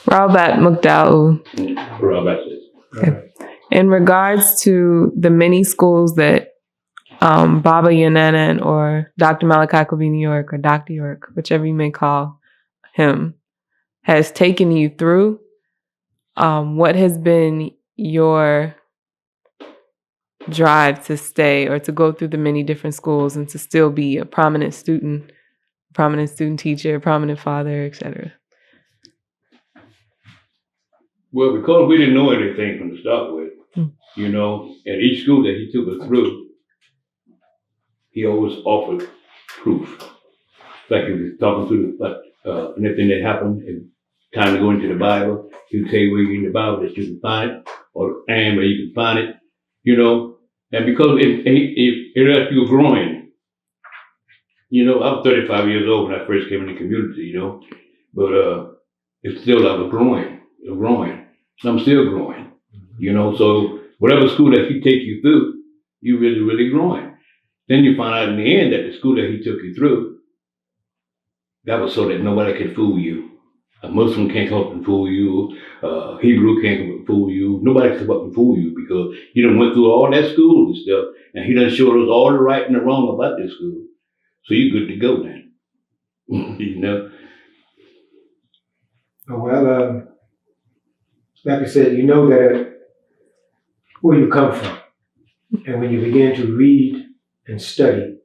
Rabat Mukdal. Rabat. Okay. In regards to the many schools that Baba Yananan or Dr. Malachi Kobini York or Dr. York, whichever you may call him, has taken you through, what has been your drive to stay or to go through the many different schools and to still be a prominent student teacher, prominent father, etc.? Well, because we didn't know anything from the start with, you know, at each school that he took us through, he always offered proof. Like he was talking through anything that happened and time to go into the Bible, he would tell you where in the Bible that you can find it, and where you can find it, you know. And because it as you were growing, you know, I was 35 years old when I first came in the community, you know, but it's still I was growing. I'm still growing, you know. So whatever school that he take you through, you really, really growing. Then you find out in the end that the school that he took you through, that was so that nobody could fool you. A Muslim can't come up and fool you. Hebrew can't come up and fool you. Nobody can come up and fool you because you done went through all that school and stuff, and he done showed us all the right and the wrong about this school. So you're good to go then. You know? Well, like I said, you know that where you come from. And when you begin to read and study,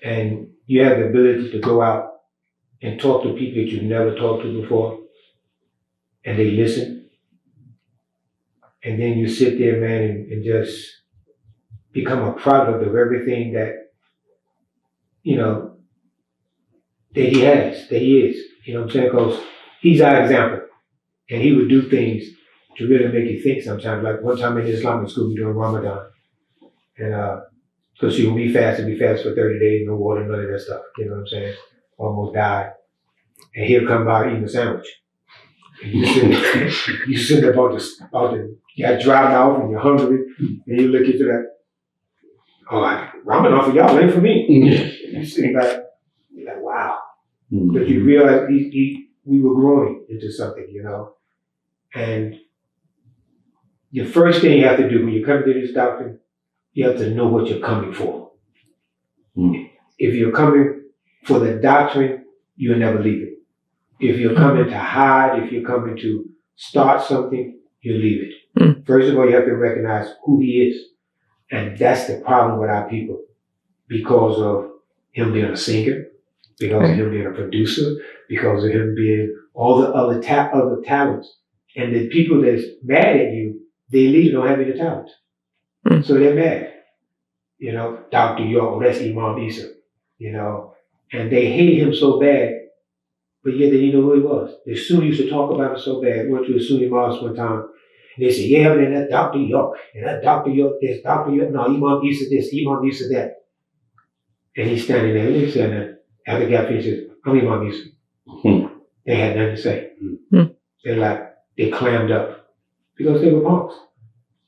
and you have the ability to go out and talk to people that you've never talked to before, and they listen, and then you sit there, man, and just become a product of everything that, you know, that he is, you know what I'm saying? Because he's our example, and he would do things to really make you think sometimes. Like one time in Islamic school during Ramadan, and because when we fast for 30 days, no water, none of that stuff, you know what I'm saying? Almost died. And he'll come by eating a sandwich. And you sit there about to get dropped out and you're hungry, and you look into that, Ramadan for y'all, ain't for me. And you sit back, you're like, wow. But you realize we were growing into something, you know? And the first thing you have to do when you come to this doctrine, you have to know what you're coming for. If you're coming for the doctrine, you'll never leave it. If you're coming to hide, if you're coming to start something, you'll leave it. First of all, you have to recognize who he is. And that's the problem with our people. Because of him being a singer, because of him being a producer, because of him being all the other talents. And the people that's mad at you, they leave don't have any talent. So they're mad. You know, Dr. York, that's Imam Isa, you know, and they hate him so bad, but yet they didn't know who he was. The Sunni used to talk about him so bad. Went to a Sunni mosque one time, and they said, yeah, man, that's Dr. York, and that Dr. York this, Dr. York, no, Imam Isa this, Imam Isa that. And he's standing there, and he's standing there. After the guy finishes, I'm Imam Isa. They had nothing to say. They clammed up because they were punks.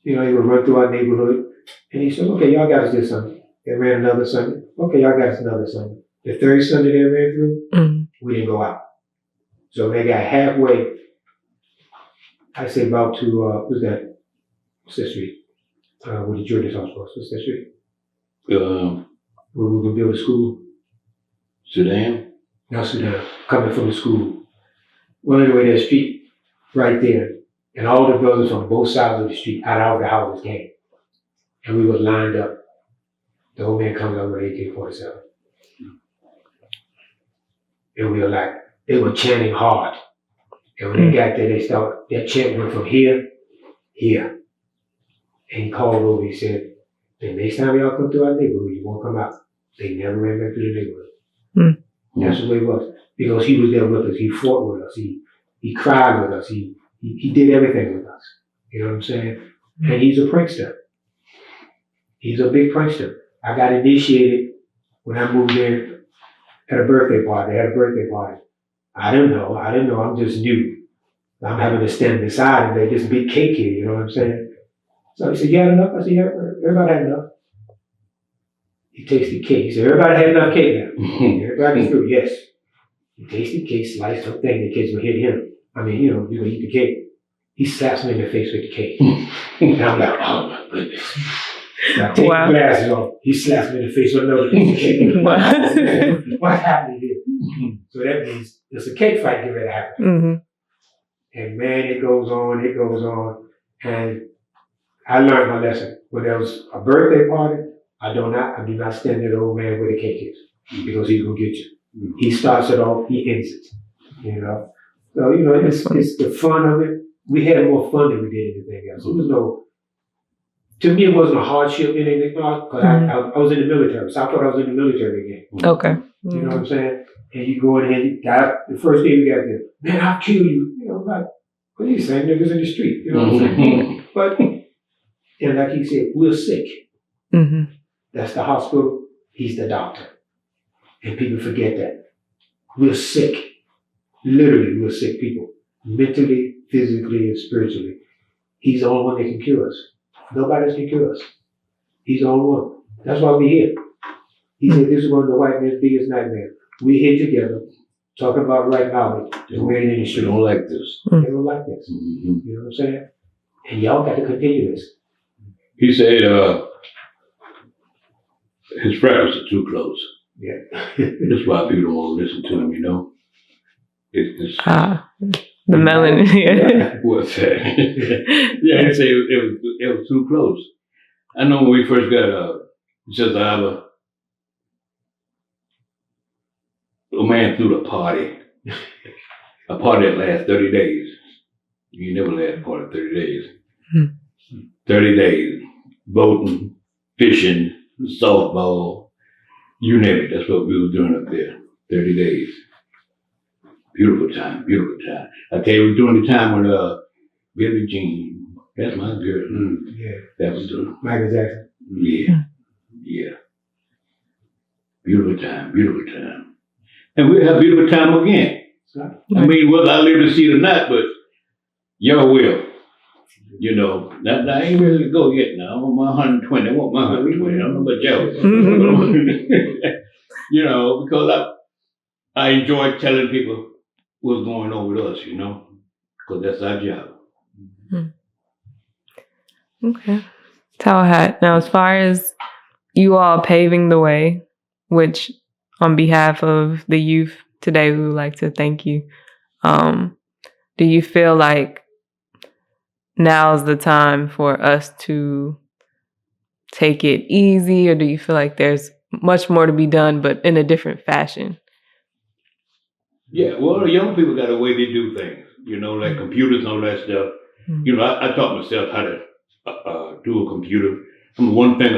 You know, they would run through our neighborhood, and he said, okay, y'all got us this Sunday. They ran another Sunday. Okay, y'all got us another Sunday. The third Sunday they ran through, we didn't go out. So they got halfway, I say about to, what's that street? Where the Jordan's house was. What's that street? Where we were going to build a school. Sudan? Not Sudan. Coming from the school. Well, anyway, that street right there. And all the brothers from both sides of the street, out of the houses came. And we were lined up. The old man comes over with AK-47. And we were like, they were chanting hard. And when they got there, that chant went from here, here. And he called over, he said, the next time y'all come through our neighborhood, you won't come out. They never ran back through the neighborhood. That's the way it was. Because he was there with us. He fought with us. He cried with us. He did everything with us. You know what I'm saying? And he's a prankster. He's a big prankster. I got initiated when I moved in at a birthday party. They had a birthday party. I didn't know. I'm just new. I'm having to stand beside him. They just big cake here. You know what I'm saying? So he said, you had enough? I said, yeah, everybody had enough. He tasted the cake. He said, everybody had enough cake now. Everybody through, yes. He tasted the cake, sliced her thing. The kids would hit him. I mean, you know, you're gonna eat the cake. He slaps me in the face with the cake. And I'm like, oh my goodness. So I take Wow. the glasses off. He slaps me in the face with another piece of cake. What's happening here? So that means there's a cake fight getting ready to happen. Mm-hmm. And man, it goes on. And I learned my lesson. When there was a birthday party, I do not stand there, the old man where the cake is, because he's gonna get you. He starts it off, he ends it. You know, so you know, it's the fun of it. We had more fun than we did anything else. It was no. To me, it wasn't a hardship in anything because I was in the military, so I thought I was in the military again. Okay. You know what I'm saying? And you go in here, the first day we got there, man, I'll kill you. You know, like, what are you saying? Niggas in the street. You know what I'm saying? But, and like he said, we're sick. Mm-hmm. That's the hospital. He's the doctor. And people forget that. We're sick. Literally, we're sick people. Mentally, physically, and spiritually. He's the only one that can cure us. Nobody else can cure us. He's the only one. That's why we're here. He said this is one of the white man's biggest nightmares. We're here together, talking about right knowledge, and we're in the They street. don't like this. They don't like this. You know what I'm saying? And y'all got to continue this. He said his freckles are too close. Yeah. That's why people don't want to listen to him, you know? It's The melanin. Yeah. what's that? Yeah, he said it was too close. I know when we first got just a man threw a party that lasts 30 days. You never last a party 30 days. 30 days, boating, fishing, softball, you name it. That's what we were doing up there. 30 days. Beautiful time, beautiful time. I tell you, we were doing the time when Billie Jean, that's my girl. Yeah. That was doing. Michael Jackson. Yeah. Beautiful time, beautiful time. And we'll have a beautiful time again. I mean, whether I live to see it or not, but y'all will. You know, now I ain't ready to go yet now. I want my 120. I want my 120. I don't know about y'all. You know, because I enjoy telling people what's going on with us, you know, because that's our job. Okay. Towel hat. Now, as far as you all paving the way, which on behalf of the youth today, we would like to thank you. Do you feel like now's the time for us to take it easy, or do you feel like there's much more to be done, but in a different fashion? Yeah, well, the young people got a way they do things, you know, like computers and all that stuff. You know, I taught myself how to do a computer. One thing